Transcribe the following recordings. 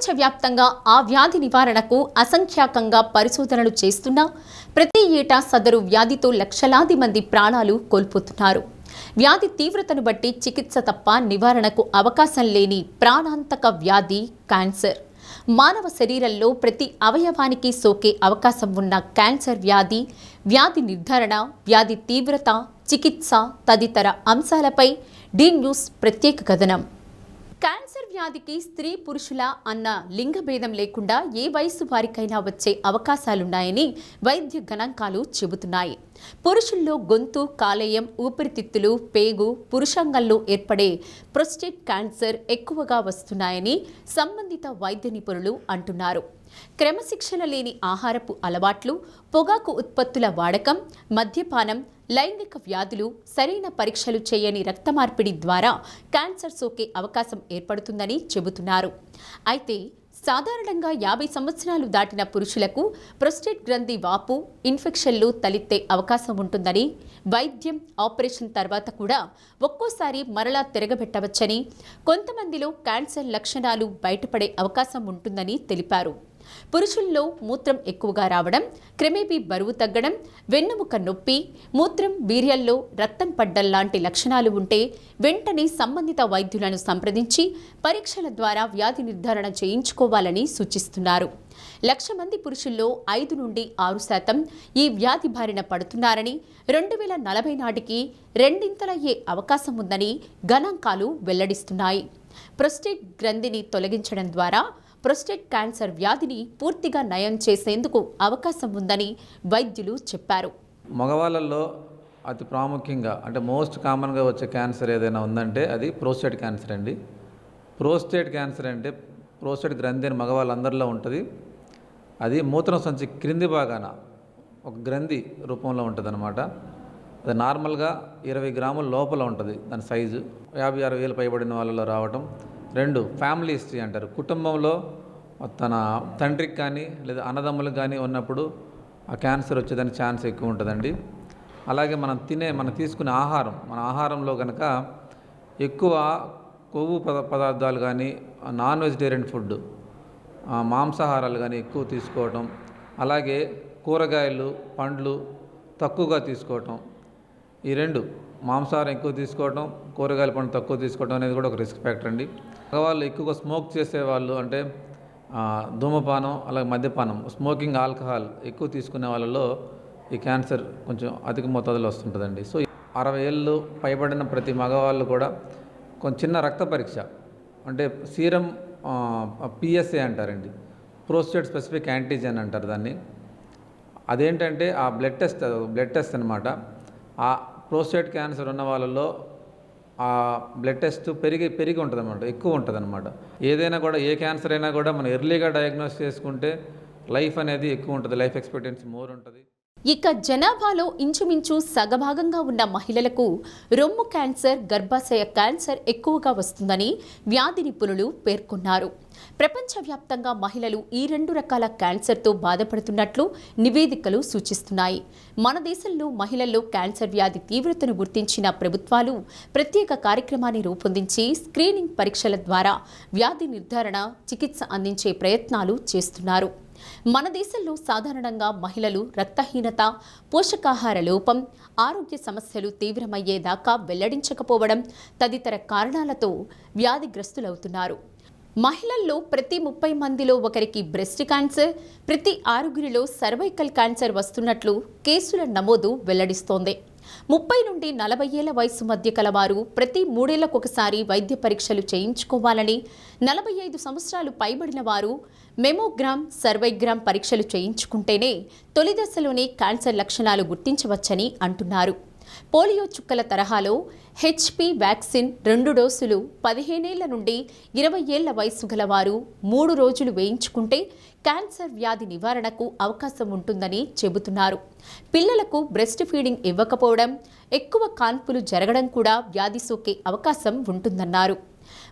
ప్రపంచవ్యాప్తంగా ఆ వ్యాధి నివారణకు అసంఖ్యాకంగా పరిశోధనలు చేస్తున్నా ప్రతి ఏటా సదరు వ్యాధితో లక్షలాది మంది ప్రాణాలు కోల్పోతున్నారు. వ్యాధి తీవ్రతను బట్టి చికిత్స తప్ప నివారణకు అవకాశం లేని ప్రాణాంతక వ్యాధి క్యాన్సర్. మానవ శరీరంలో ప్రతి అవయవానికి సోకే అవకాశం ఉన్న క్యాన్సర్ వ్యాధి నిర్ధారణ, వ్యాధి తీవ్రత, చికిత్స తదితర అంశాలపై డి న్యూస్ ప్రత్యేక కథనం. క్యాన్సర్ వ్యాధికి స్త్రీ పురుషుల అన్న లింగ భేదం లేకుండా ఏ వయసు వారికైనా వచ్చే అవకాశాలున్నాయని వైద్య గణాంకాలు చెబుతున్నాయి. పురుషుల్లో గొంతు, కాలేయం, ఊపిరితిత్తులు, పేగు, పురుషాంగంలో ఏర్పడే ప్రోస్టేట్ క్యాన్సర్ ఎక్కువగా వస్తున్నాయని సంబంధిత వైద్య నిపుణులు అంటున్నారు. క్రమశిక్షణ లేని ఆహారపు అలవాట్లు, పొగాకు ఉత్పత్తుల వాడకం, మద్యపానం, లైంగిక వ్యాధులు, సరైన పరీక్షలు చేయని రక్త మార్పిడి ద్వారా క్యాన్సర్ సోకే అవకాశం ఏర్పడుతుందని చెబుతున్నారు. అయితే సాధారణంగా 50 సంవత్సరాలు దాటిన పురుషులకు ప్రోస్టేట్ గ్రంథి వాపు, ఇన్ఫెక్షన్లు తలెత్తే అవకాశం ఉంటుందని, వైద్యం, ఆపరేషన్ తర్వాత కూడా ఒక్కోసారి మరలా తిరగబెట్టవచ్చని, కొంతమందిలో క్యాన్సర్ లక్షణాలు బయటపడే అవకాశం ఉంటుందని తెలిపారు. పురుషుల్లో మూత్రం ఎక్కువగా రావడం, క్రమేపీ బరువు తగ్గడం, వెన్నుముక నొప్పి, మూత్రం, వీర్యంలో రక్తం పడ్డం లాంటి లక్షణాలు ఉంటే వెంటనే సంబంధిత వైద్యులను సంప్రదించి పరీక్షల ద్వారా వ్యాధి నిర్ధారణ చేయించుకోవాలని సూచిస్తున్నారు. 1,00,000 మంది పురుషుల్లో 5 నుండి 6% ఈ వ్యాధి బారిన పడుతున్నారని, 2040 నాటికి రెండింతలయ్యే అవకాశం ఉందని గణాంకాలు వెల్లడిస్తున్నాయి. ప్రోస్టేట్ గ్రంథిని తొలగించడం ద్వారా ప్రోస్టేట్ క్యాన్సర్ వ్యాధిని పూర్తిగా నయం చేసేందుకు అవకాశం ఉందని వైద్యులు చెప్పారు. మగవాళ్ళల్లో అతి ప్రాముఖ్యంగా అంటే మోస్ట్ కామన్గా వచ్చే క్యాన్సర్ ఏదైనా ఉందంటే అది ప్రోస్టేట్ క్యాన్సర్ అండి. ప్రోస్టేట్ క్యాన్సర్ అంటే ప్రోస్టేట్ గ్రంథి అని మగవాళ్ళందరిలో ఉంటుంది. అది మూత్రం సంచి క్రింది భాగాన ఒక గ్రంథి రూపంలో ఉంటుంది అనమాట. అది నార్మల్గా 20 గ్రాముల లోపల ఉంటుంది. దాని సైజు 50-60 వేలు పైబడిన వాళ్ళలో రావటం. 2 ఫ్యామిలీ హిస్టరీ అంటారు. కుటుంబంలో తన తండ్రికి కానీ లేదా అన్నదమ్ములకు కానీ ఉన్నప్పుడు ఆ క్యాన్సర్ వచ్చేదానికి ఛాన్స్ ఎక్కువ ఉంటుందండి. అలాగే మనం తీసుకునే ఆహారం, మన ఆహారంలో కనుక ఎక్కువ కొవ్వు పదార్థాలు కానీ, నాన్ వెజిటేరియన్ ఫుడ్, మాంసాహారాలు కానీ ఎక్కువ తీసుకోవటం, అలాగే కూరగాయలు, పండ్లు తక్కువగా తీసుకోవటం, ఈ 2 మాంసాహారం ఎక్కువ తీసుకోవడం, కూరగాయల పండు తక్కువ తీసుకోవడం అనేది కూడా ఒక రిస్క్ ఫ్యాక్టర్ అండి. మగవాళ్ళు ఎక్కువగా స్మోక్ చేసేవాళ్ళు అంటే ధూమపానం, అలాగే మద్యపానం, స్మోకింగ్, ఆల్కహాల్ ఎక్కువ తీసుకునే వాళ్ళలో ఈ క్యాన్సర్ కొంచెం అధిక మోతాదులో వస్తుంటుందండి. సో 60 ఏళ్ళు పైబడిన ప్రతి మగవాళ్ళు కూడా కొంచెం చిన్న రక్త పరీక్ష అంటే సీరం PSA అంటారండి, ప్రోస్టేట్ స్పెసిఫిక్ యాంటీజెన్ అంటారు దాన్ని. అదేంటంటే ఆ బ్లడ్ టెస్ట్ అనమాట. ఆ ప్రోస్టేట్ క్యాన్సర్ ఉన్న వాళ్ళలో ఆ బ్లడ్ టెస్ట్ పెరిగి ఉంటుంది అనమాట, ఎక్కువ ఉంటుంది అనమాట. ఏదైనా కూడా ఏ క్యాన్సర్ అయినా కూడా మనం ఎర్లీగా డయాగ్నోస్ చేసుకుంటే లైఫ్ అనేది ఎక్కువ ఉంటుంది, లైఫ్ ఎక్స్పెక్టెన్సీ మోర్ ఉంటుంది. ఇక జనాభాలో ఇంచుమించు సగభాగంగా ఉన్న మహిళలకు రొమ్ము క్యాన్సర్, గర్భాశయ క్యాన్సర్ ఎక్కువగా వస్తుందని వ్యాధి నిపుణులు పేర్కొన్నారు. ప్రపంచవ్యాప్తంగా మహిళలు ఈ 2 రకాల క్యాన్సర్తో బాధపడుతున్నట్లు నివేదికలు సూచిస్తున్నాయి. మన దేశంలో మహిళల్లో క్యాన్సర్ వ్యాధి తీవ్రతను గుర్తించిన ప్రభుత్వాలు ప్రత్యేక కార్యక్రమాన్ని రూపొందించి స్క్రీనింగ్ పరీక్షల ద్వారా వ్యాధి నిర్ధారణ, చికిత్స అందించే ప్రయత్నాలు చేస్తున్నారు. మన దేశంలో సాధారణంగా మహిళలు రక్తహీనత, పోషకాహార లోపం, ఆరోగ్య సమస్యలు తీవ్రమయ్యేదాకా వెల్లడించకపోవడం తదితర కారణాలతో వ్యాధిగ్రస్తులవుతున్నారు. మహిళల్లో ప్రతి 30 మందిలో ఒకరికి బ్రెస్ట్ క్యాన్సర్, ప్రతి 6గురిలో సర్వైకల్ క్యాన్సర్ వస్తున్నట్లు కేసుల నమోదు వెల్లడిస్తోంది. 30 నుండి 40 ఏళ్ల వయసు మధ్య కలవారు ప్రతి 3 ఏళ్లకొకసారి వైద్య పరీక్షలు చేయించుకోవాలని, 45 సంవత్సరాలు పైబడిన వారు మెమోగ్రామ్, సర్వైగ్రామ్ పరీక్షలు చేయించుకుంటేనే తొలి దశలోనే క్యాన్సర్ లక్షణాలు గుర్తించవచ్చని అంటున్నారు. పోలియో చుక్కల తరహాలో HPV వ్యాక్సిన్ 2 డోసులు 15 ఏళ్ల నుండి 20 ఏళ్ల వయసు గలవారు 3 రోజులు వేయించుకుంటే క్యాన్సర్ వ్యాధి నివారణకు అవకాశం ఉంటుందని చెబుతున్నారు. పిల్లలకు బ్రెస్ట్ ఫీడింగ్ ఇవ్వకపోవడం, ఎక్కువ కాన్పులు జరగడం కూడా వ్యాధి సోకే అవకాశం ఉంటుందన్నారు.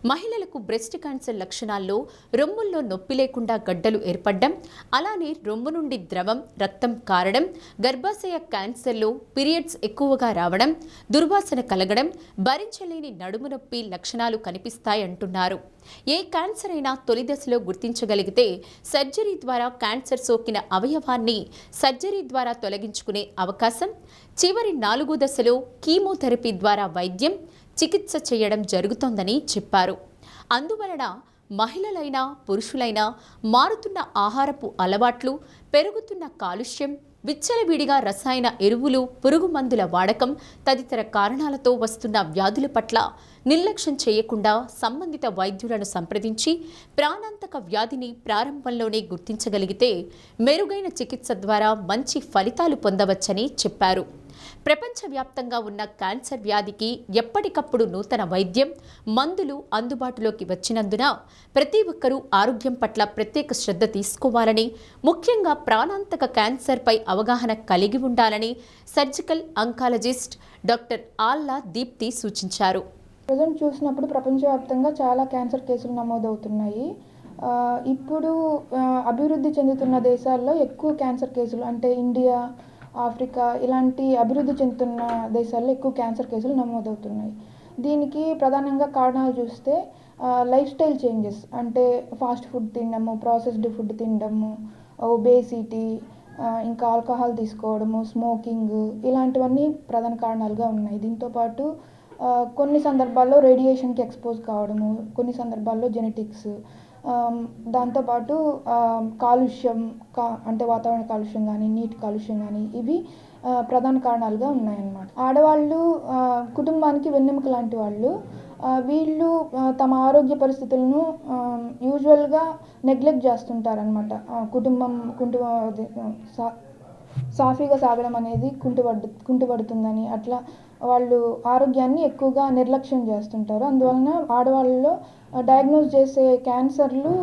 మహిళలకు బ్రెస్ట్ క్యాన్సర్ లక్షణాల్లో రొమ్ముల్లో నొప్పి లేకుండా గడ్డలు ఏర్పడడం, అలానే రొమ్ము నుండి ద్రవం రక్తం కారడం, గర్భాశయ క్యాన్సర్లో పీరియడ్స్ ఎక్కువగా రావడం, దుర్వాసన కలగడం, భరించలేని నడుము నొప్పి లక్షణాలు కనిపిస్తాయంటున్నారు. ఏ క్యాన్సర్ అయినా తొలి దశలో గుర్తించగలిగితే సర్జరీ ద్వారా క్యాన్సర్ సోకిన అవయవాన్ని సర్జరీ ద్వారా తొలగించుకునే అవకాశం, చివరి 4 దశలో కీమోథెరపీ ద్వారా వైద్యం చికిత్స చేయడం జరుగుతోందని చెప్పారు. అందువలన మహిళలైనా పురుషులైనా మారుతున్న ఆహారపు అలవాట్లు, పెరుగుతున్న కాలుష్యం, విచ్చలవిడిగా రసాయన ఎరువులు, పురుగు మందుల వాడకం తదితర కారణాలతో వస్తున్న వ్యాధుల పట్ల నిర్లక్ష్యం చేయకుండా సంబంధిత వైద్యులను సంప్రదించి ప్రాణాంతక వ్యాధిని ప్రారంభంలోనే గుర్తించగలిగితే మెరుగైన చికిత్స ద్వారా మంచి ఫలితాలు పొందవచ్చని చెప్పారు. ప్రపంచవ్యాప్తంగా ఉన్న క్యాన్సర్ వ్యాధికి ఎప్పటికప్పుడు నూతన వైద్యం, మందులు అందుబాటులోకి వచ్చినందున ప్రతి ఒక్కరూ ఆరోగ్యం పట్ల ప్రత్యేక శ్రద్ధ తీసుకోవాలని, ముఖ్యంగా ప్రాణాంతక క్యాన్సర్పై అవగాహన కలిగి ఉండాలని సర్జికల్ అంకాలజిస్ట్ డాక్టర్ ఆల్లా దీప్తి సూచించారు. ప్రజెంట్ చూసినప్పుడు ప్రపంచవ్యాప్తంగా చాలా క్యాన్సర్ కేసులు నమోదవుతున్నాయి. ఇప్పుడు అభివృద్ధి చెందుతున్న దేశాల్లో ఎక్కువ క్యాన్సర్ కేసులు, అంటే ఇండియా, ఆఫ్రికా ఇలాంటి అభివృద్ధి చెందుతున్న దేశాల్లో ఎక్కువ క్యాన్సర్ కేసులు నమోదవుతున్నాయి. దీనికి ప్రధానంగా కారణాలు చూస్తే లైఫ్ స్టైల్ చేంజెస్, అంటే ఫాస్ట్ ఫుడ్ తినడము, ప్రాసెస్డ్ ఫుడ్ తినడము, ఒబేసిటీ, ఇంకా ఆల్కహాల్ తీసుకోవడము, స్మోకింగ్ ఇలాంటివన్నీ ప్రధాన కారణాలుగా ఉన్నాయి. దీంతోపాటు కొన్ని సందర్భాల్లో రేడియేషన్కి ఎక్స్పోజ్ కావడము, కొన్ని సందర్భాల్లో జెనెటిక్స్, దాంతోపాటు కాలుష్యం, అంటే వాతావరణ కాలుష్యం కానీ, నీటి కాలుష్యం కానీ ఇవి ప్రధాన కారణాలుగా ఉన్నాయన్నమాట. ఆడవాళ్ళు కుటుంబానికి వెన్నెముక లాంటి వాళ్ళు. వీళ్ళు తమ ఆరోగ్య పరిస్థితులను యూజువల్గా నెగ్లెక్ట్ చేస్తుంటారనమాట. కుటుంబం సాఫీగా సాగడం అనేది కుంటుపడుతుందని అట్లా వాళ్ళు ఆరోగ్యాన్ని ఎక్కువగా నిర్లక్ష్యం చేస్తుంటారు. అందువలన ఆడవాళ్ళలో డయాగ్నోస్ చేసే క్యాన్సర్లు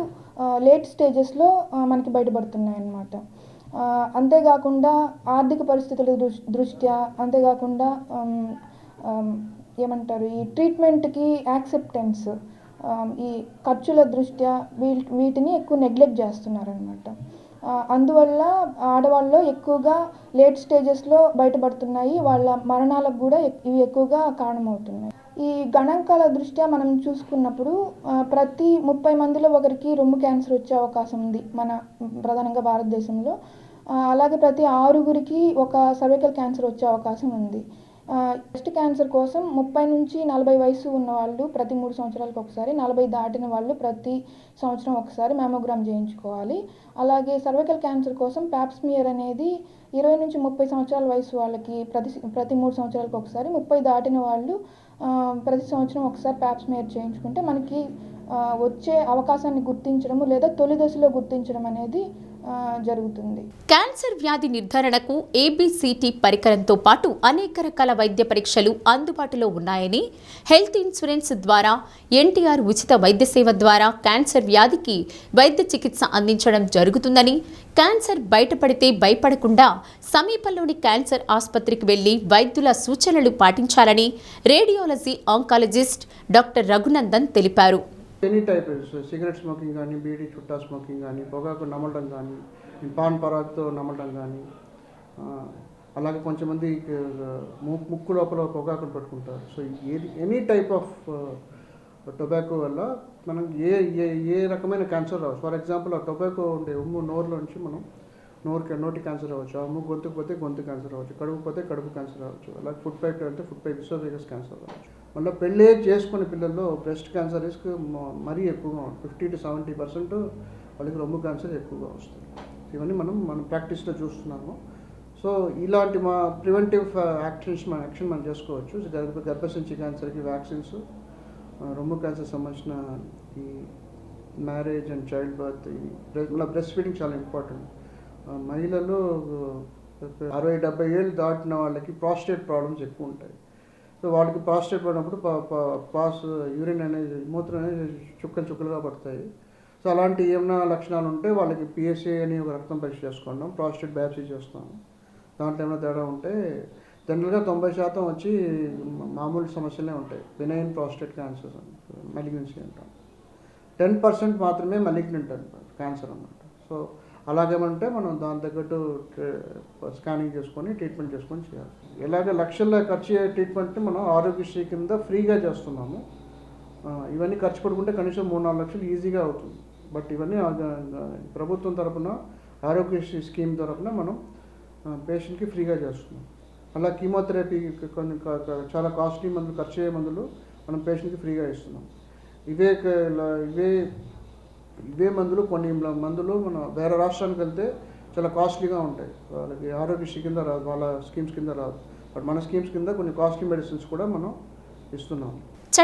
లేట్ స్టేజెస్లో మనకి బయటపడుతున్నాయి అన్నమాట. అంతేకాకుండా ఆర్థిక పరిస్థితుల దృష్ట్యా, అంతేకాకుండా ఏమంటారు, ఈ ట్రీట్మెంట్కి యాక్సెప్టెన్స్, ఈ ఖర్చుల దృష్ట్యా వీటిని ఎక్కువ నెగ్లెక్ట్ చేస్తున్నారనమాట. అందువల్ల ఆడవాళ్ళలో ఎక్కువగా లేట్ స్టేజెస్లో బయటపడుతున్నాయి. వాళ్ళ మరణాలకు కూడా ఇవి ఎక్కువగా కారణమవుతున్నాయి. ఈ గణాంకాల దృష్ట్యా మనం చూసుకున్నప్పుడు ప్రతి 30 మందిలో ఒకరికి రొమ్ము క్యాన్సర్ వచ్చే అవకాశం ఉంది మన ప్రధానంగా భారతదేశంలో. అలాగే ప్రతి 6గురికి ఒక సర్వైకల్ క్యాన్సర్ వచ్చే అవకాశం ఉంది. బ్రెస్ట్ క్యాన్సర్ కోసం 30 నుంచి 40 వయసు ఉన్న వాళ్ళు ప్రతి 3 సంవత్సరాలకు ఒకసారి, 40 దాటిన వాళ్ళు ప్రతి సంవత్సరం ఒకసారి మ్యామోగ్రామ్ చేయించుకోవాలి. అలాగే సర్వైకల్ క్యాన్సర్ కోసం ప్యాప్స్మియర్ అనేది 20 నుంచి 30 సంవత్సరాల వయసు వాళ్ళకి ప్రతి 3 సంవత్సరాలకు ఒకసారి, 30 దాటిన వాళ్ళు ప్రతి సంవత్సరం ఒకసారి ప్యాప్స్మియర్ చేయించుకుంటే మనకి వచ్చే అవకాశాన్ని గుర్తించడము లేదా తొలి దశలో గుర్తించడం అనేది జరుగుతుంది. క్యాన్సర్ వ్యాధి నిర్ధారణకు ఏబిసిటి పరికరంతో పాటు అనేక రకాల వైద్య పరీక్షలు అందుబాటులో ఉన్నాయని, హెల్త్ ఇన్సూరెన్స్ ద్వారా ఎన్టీఆర్ ఉచిత వైద్య సేవ ద్వారా క్యాన్సర్ వ్యాధికి వైద్య చికిత్స అందించడం జరుగుతుందని, క్యాన్సర్ బయటపడితే భయపడకుండా సమీపంలోని క్యాన్సర్ ఆసుపత్రికి వెళ్లి వైద్యుల సూచనలు పాటించాలని రేడియాలజీ ఆంకాలజిస్ట్ డాక్టర్ రఘునందన్ తెలిపారు. ఎనీ టైప్ సిగరెట్ స్మోకింగ్ కానీ, బీడీ చుట్టా స్మోకింగ్ కానీ, పొగాకు నమలడం కానీ, పాన్ పరాగ్తో నమలడం కానీ, అలాగే కొంచెంమంది ముక్కు లోపల పొగాకులు పెట్టుకుంటారు. So any type of tobacco వల్ల మనం ఏ రకమైన క్యాన్సర్ రావచ్చు. ఫర్ ఎగ్జాంపుల్ ఆ టొబాకో ఉండే ఉమ్ము నోరులో నుంచి మనం నోటి క్యాన్సర్ రావచ్చు, ఆ ఉమ్ము గొంతుకు పోతే గొంతు క్యాన్సర్ రావచ్చు, కడుపు పోతే కడుపు క్యాన్సర్ రావచ్చు, అలాగే ఫుడ్ పైప్ అంటే ఫుడ్ పైప్ ఇసోఫేగస్ క్యాన్సర్ రావచ్చు. మళ్ళీ పెళ్ళే చేసుకునే పిల్లల్లో బ్రెస్ట్ క్యాన్సర్ రిస్క్ మరీ ఎక్కువగా ఉంటుంది. 50 to 70% వాళ్ళకి రొమ్ము క్యాన్సర్ ఎక్కువగా వస్తుంది. ఇవన్నీ మనం ప్రాక్టీస్లో చూస్తున్నాము. సో ఇలాంటి మా ప్రివెంటివ్ యాక్షన్ మనం చేసుకోవచ్చు. గర్భసంచి క్యాన్సర్కి వ్యాక్సిన్స్, రొమ్ము క్యాన్సర్ సంబంధించిన ఈ marriage and child birth, breast feeding చాలా ఇంపార్టెంట్. మహిళలు 60-70 ఏళ్ళు దాటిన వాళ్ళకి ప్రాస్టేట్ ప్రాబ్లమ్స్ ఎక్కువ ఉంటాయి. సో వాళ్ళకి ప్రాస్టేట్ పడినప్పుడు యూరిన్ అనేది, మూత్రం అనేది చుక్కలుగా పడతాయి. సో అలాంటి ఏమైనా లక్షణాలు ఉంటే వాళ్ళకి పిఎస్ఏ అని ఒక రక్తం పరీక్ష చేసుకుంటాం, ప్రాస్టేట్ బయాప్సీ చేస్తాం. దాంట్లో ఏమైనా తేడా ఉంటే జనరల్గా 90% వచ్చి మామూలు సమస్యలే ఉంటాయి, బినైన్ ప్రాస్టేట్ క్యాన్సర్ మెలిగ్నెన్సీ అంటాం. 10% మాత్రమే మెలిగ్నెంట్ క్యాన్సర్ అన్నమాట. సో అలాగేమంటే మనం దాని తగ్గట్టు స్కానింగ్ చేసుకొని ట్రీట్మెంట్ చేసుకొని చేయాలి. ఇలాగ లక్షల్లో ఖర్చు అయ్యే ట్రీట్మెంట్ని మనం ఆరోగ్యశ్రీ కింద ఫ్రీగా చేస్తున్నాము. ఇవన్నీ ఖర్చు పడుకుంటే కనీసం 3-4 లక్షలు ఈజీగా అవుతుంది. బట్ ఇవన్నీ ప్రభుత్వం తరపున ఆరోగ్యశ్రీ స్కీమ్ తరపున మనం పేషెంట్కి ఫ్రీగా చేస్తున్నాం. అలా కీమోథెరపీ కొన్ని చాలా కాస్ట్లీ మందులు, ఖర్చు అయ్యే మందులు మనం పేషెంట్కి ఫ్రీగా ఇస్తున్నాం. ఇవే మందులు, కొన్ని మందులు మనం వేరే రాష్ట్రానికి వెళ్తే చాలా కాస్ట్లీగా ఉంటాయి, వాళ్ళకి ఆరోగ్యశ్రీ కింద రాదు, వాళ్ళ స్కీమ్స్ కింద రాదు. బట్ మన స్కీమ్స్ కింద కొన్ని కాస్ట్లీ మెడిసిన్స్ కూడా మనం ఇస్తున్నాం.